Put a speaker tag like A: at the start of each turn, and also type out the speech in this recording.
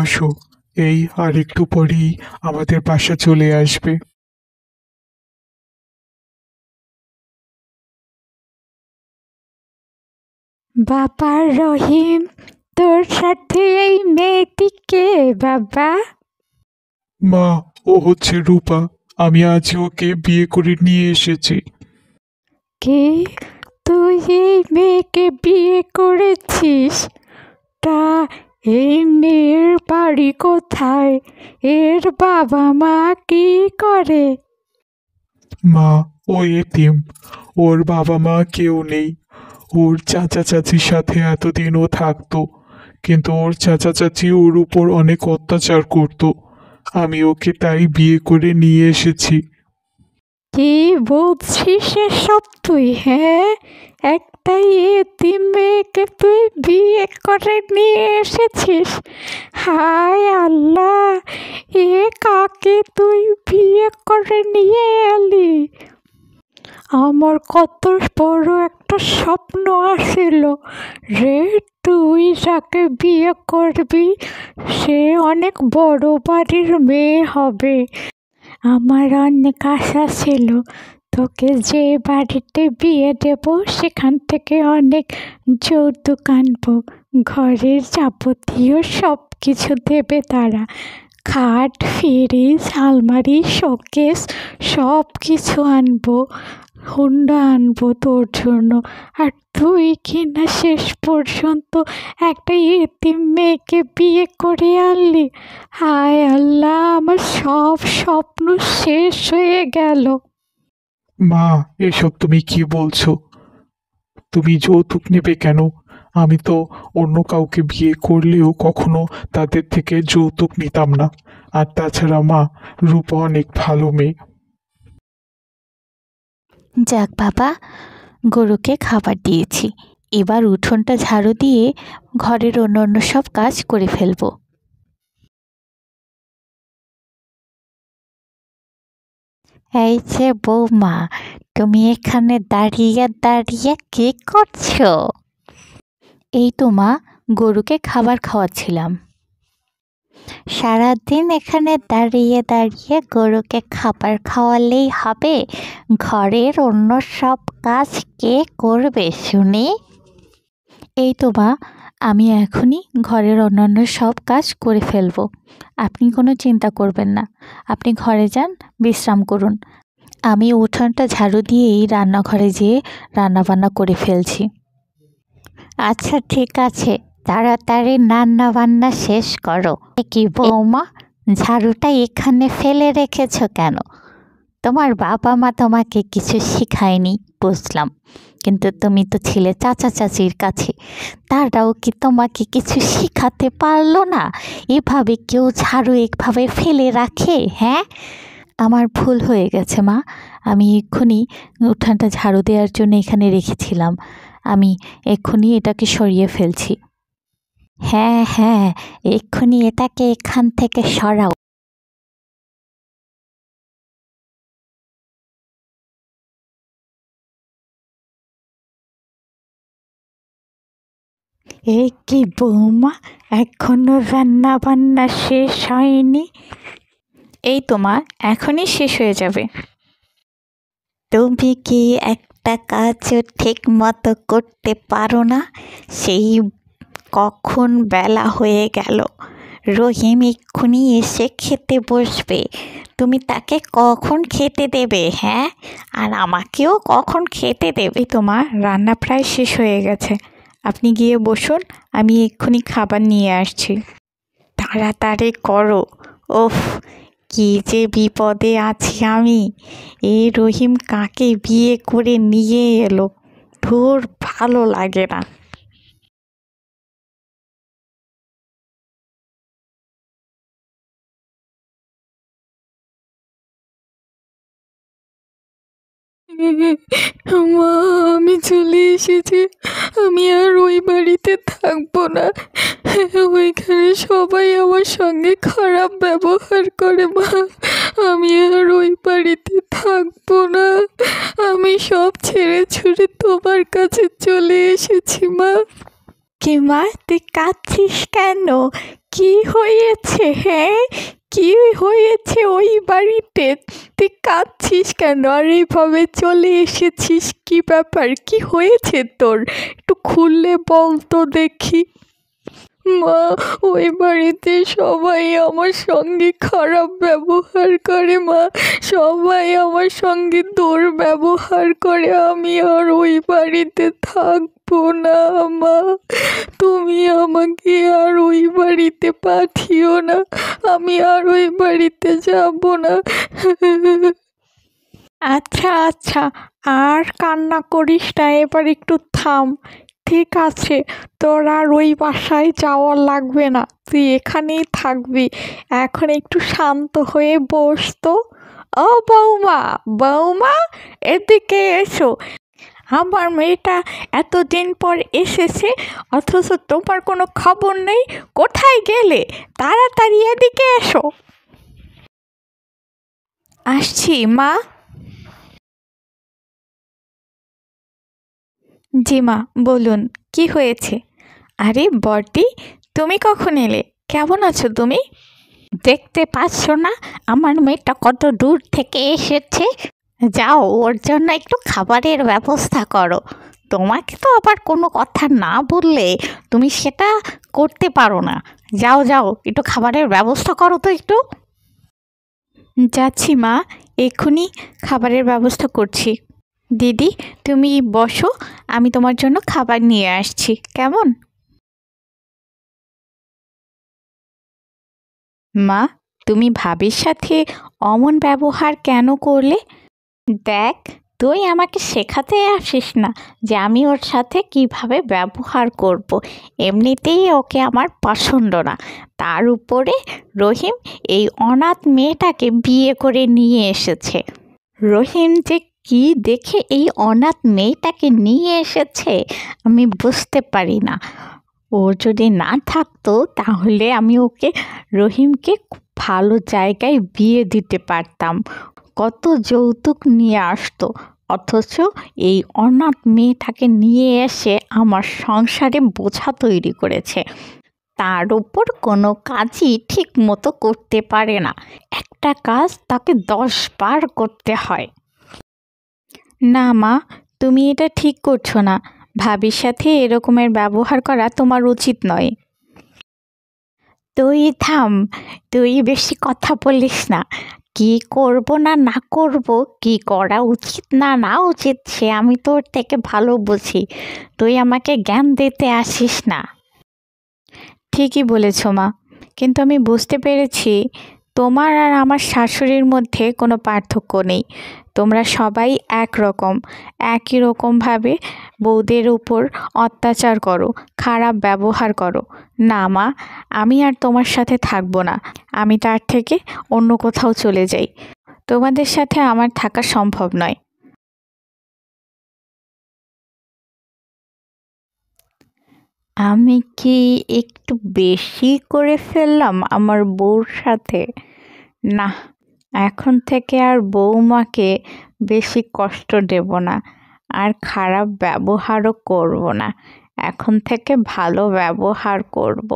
A: আসো, এই আর একটু পরেই আমাদের বাসা চলে আসবে।
B: বাবা রহিম, তোর সাথে এই মেয়েটিকে বাবা?
A: মা, ও হচ্ছে রূপা। আমি আজ ওকে বিয়ে করে নিয়ে এসেছি।
B: কি, তুই এই মেয়েকে বিয়ে করেছিস? তা এই মেয়ের বাড়ি কোথায়? এর বাবা মা কি করে?
A: মা, ও এতিম। ওর বাবা মা কেউ নেই। ওর চাচা চাচির সাথে এতদিন ও থাকতো, কিন্তু ওর চাচা চাচি ওর উপর অনেক অত্যাচার করতো। আমি ওকে তাই বিয়ে করে নিয়ে এসেছি।
B: কি বলছিস এসব তুই? হ্যাঁ, একটা এতিম মেয়েকে তুই বিয়ে করে নিয়ে এসেছিস? হায় আল্লাহ, এ কাকে তুই বিয়ে করে নিয়ে এলি? আমার কত বড় একটা স্বপ্ন আসিল রে, তুই যাকে বিয়ে করবি সে অনেক বড় বাড়ির মেয়ে হবে। আমার অনেক আশা ছিল তোকে যে বাড়িতে বিয়ে দেব সেখান থেকে অনেক যৌতুক আনবো, ঘরের যাবতীয় সব কিছু দেবে তারা। খাট, ফ্রিজ, আলমারি, শোকেস সব কিছু আনবো, হুন্ডা আনবো তোর জন্য। আর তুই কিনা শেষ পর্যন্ত একটা এতিম মেয়েকে বিয়ে করে আনলি। হায় আল্লাহ, আমার সব স্বপ্ন শেষ হয়ে গেল।
A: মা, এসব তুমি কি বলছো? তুমি যৌতুক নেবে কেন? আমি তো অন্য কাউকে বিয়ে করলেও কখনো তাদের থেকে যৌতুক নিতাম না। আর তাছাড়া মা, রূপা অনেক ভালো মেয়ে।
C: যাক বাবা, গরুকে খাবার দিয়েছি, এবার উঠোনটা ঝাড়ু দিয়ে ঘরের অন্য সব কাজ করে ফেলবো। এই যে বৌমা, তুমি এখানে দাঁড়িয়ে দাঁড়িয়ে কি করছো? এই তো মা, গরুকে খাবার খাওয়াচ্ছিলাম। সারাদিন এখানে দাঁড়িয়ে দাঁড়িয়ে গরুকে খাবার খাওয়ালেই হবে? ঘরের অন্য সব কাজ কে করবে শুনি? এই তো মা, আমি এখনই ঘরের অন্যান্য সব কাজ করে ফেলবো। আপনি কোনো চিন্তা করবেন না, আপনি ঘরে যান, বিশ্রাম করুন। আমি উঠোনটা ঝাড়ু দিয়েই রান্নাঘরে যেয়ে রান্নাবান্না করে ফেলছি। আচ্ছা ঠিক আছে, তাড়াতাড়ি রান্না বান্না শেষ করো। কি বৌমা, ঝাড়ুটা এখানে ফেলে রেখেছো কেন? তোমার বাবা মা তোমাকে কিছু শিখায়নি বুঝলাম, কিন্তু তুমি তো ছিলে চাচা চাচির কাছে, তারাও কি তোমাকে কিছু শিখাতে পারলো না? এভাবে কেউ ঝাড়ু এভাবে ফেলে রাখে? হ্যাঁ, আমার ভুল হয়ে গেছে মা, আমি এক্ষুনি উঠানটা ঝাড়ু দেওয়ার জন্য এখানে রেখেছিলাম, আমি এক্ষুনি এটাকে সরিয়ে ফেলছি। হ্যাঁ হ্যাঁ, এক্ষুনি এটাকে এখান থেকে সরাও।
B: এ কি বৌমা, এখনো রান্না বান্না শেষ হয়নি?
C: এই তো মা, এখনই শেষ হয়ে যাবে।
B: তুমি কি একটা কাজও ঠিক মতো করতে পারো না? সেই কখন বেলা হয়ে গেল, রহিম এক্ষুনি এসে খেতে বসবে, তুমি তাকে কখন খেতে দেবে? হ্যাঁ, আর আমাকেও কখন খেতে দেবে?
C: তোমার রান্না প্রায় শেষ হয়ে গেছে, আপনি গিয়ে বসুন, আমি এক্ষুনি খাবার নিয়ে আসছি।
B: তাড়াতাড়ি করো। ওফ, কি যে বিপদে আছি আমি। এই রহিম কাকে বিয়ে করে নিয়ে এলো, ধুর, ভালো লাগে না।
D: মা, আমি চলে এসেছি, আমি আর ওই বাড়িতে থাকবো না। ওইখানে সবাই আমার সঙ্গে খারাপ ব্যবহার করে। মা, আমি আর ওই বাড়িতে থাকবো না, আমি সব ছেড়ে ছুড়ে তোমার কাছে চলে এসেছি মা।
B: কি মা, তুই কাঁদছিস কেন? কি হয়েছে? হ্যাঁ, কি হয়েছে ওই বাড়িতে? তুই কাঁদছিস কেন আর এইভাবে চলে এসেছিস? কি ব্যাপার, কি হয়েছে তোর? একটু খুললে বল তো দেখি।
D: মা, ওই বাড়িতে সবাই আমার সঙ্গে খারাপ ব্যবহার করে মা, সবাই আমার সঙ্গে দুর্ব্যবহার করে। আমি আর ওই বাড়িতে থাকবো না মা, তুমি আমাকে আর ওই বাড়িতে পাঠিও না, আমি আর ওই বাড়িতে যাব না।
B: আচ্ছা আচ্ছা, আর কান্না করিস না, এবার একটু থাম। ঠিক আছে, তোর আর ওই বাসায় যাওয়া লাগবে না, তুই এখানেই থাকবি। এখন একটু শান্ত হয়ে বস তো। ও বৌমা, বৌমা, এদিকে এসো। আমার মেয়েটা এতদিন পর এসেছে, অথচ তোমার কোনো খবর নেই। কোথায় গেলে? তাড়াতাড়ি এদিকে এসো। আসছি মা। জি মা, বলুন কি হয়েছে? আরে বড়দি, তুমি কখন এলে? কেমন আছো তুমি? দেখতে পাচ্ছ না আমার মেয়েটা কত দূর থেকে এসেছে? যাও, ওর জন্য একটু খাবারের ব্যবস্থা করো। তোমাকে তো আবার কোনো কথা না বললে তুমি সেটা করতে পারো না। যাও যাও, একটু খাবারের ব্যবস্থা করো তো একটু। যাচ্ছি মা, এক্ষুনি খাবারের ব্যবস্থা করছি। দিদি, তুমি বসো, আমি তোমার জন্য খাবার নিয়ে আসছি, কেমন? মা, তুমি ভাবির সাথে অমন ব্যবহার কেন করলে? দেখ, তুই আমাকে শেখাতে আসিস না যে আমি ওর সাথে কিভাবে ব্যবহার করব। এমনিতেই ওকে আমার পছন্দ না, তার উপরে রহিম এই অনাথ মেয়েটাকে বিয়ে করে নিয়ে এসেছে। রহিম যে কি দেখে এই অনাথ মেয়েটাকে নিয়ে এসেছে আমি বুঝতে পারি না। ও যদি না থাকতো তাহলে আমি ওকে, রহিমকে খুব ভালো জায়গায় বিয়ে দিতে পারতাম, কত যৌতুক নিয়ে আসতো। অথচ এই অনাথ মেয়েটাকে নিয়ে এসে আমার সংসারে বোঝা তৈরি করেছে। তার উপর কোনো কাজই ঠিক মতো করতে পারে না, একটা কাজ তাকে 10 বার করতে হয়। না মা, তুমি এটা ঠিক করছো না। ভাবির সাথে এরকমের ব্যবহার করা তোমার উচিত নয়। তুই থাম, তুই বেশি কথা বলিস না। কি করব না না করব, কি করা উচিত না না উচিত সে আমি তোর থেকে ভালো বুঝি। তুই আমাকে জ্ঞান দিতে আসিস না। ঠিকই বলেছ মা, কিন্তু আমি বুঝতে পেরেছি তোমার আর আমার শাশুড়ির মধ্যে কোনো পার্থক্য নেই। তোমরা সবাই একরকম, একই রকমভাবে বউদের উপর অত্যাচার করো, খারাপ ব্যবহার করো। না মা, আমি আর তোমার সাথে থাকবো না, আমি তার থেকে অন্য কোথাও চলে যাই। তোমাদের সাথে আমার থাকা সম্ভব নয়। আমি কি একটু বেশি করে ফেললাম আমার বউর সাথে? না, এখন থেকে আর বৌমাকে বেশি কষ্ট দেব না, আর খারাপ ব্যবহারও করব না। এখন থেকে ভালো ব্যবহার করব।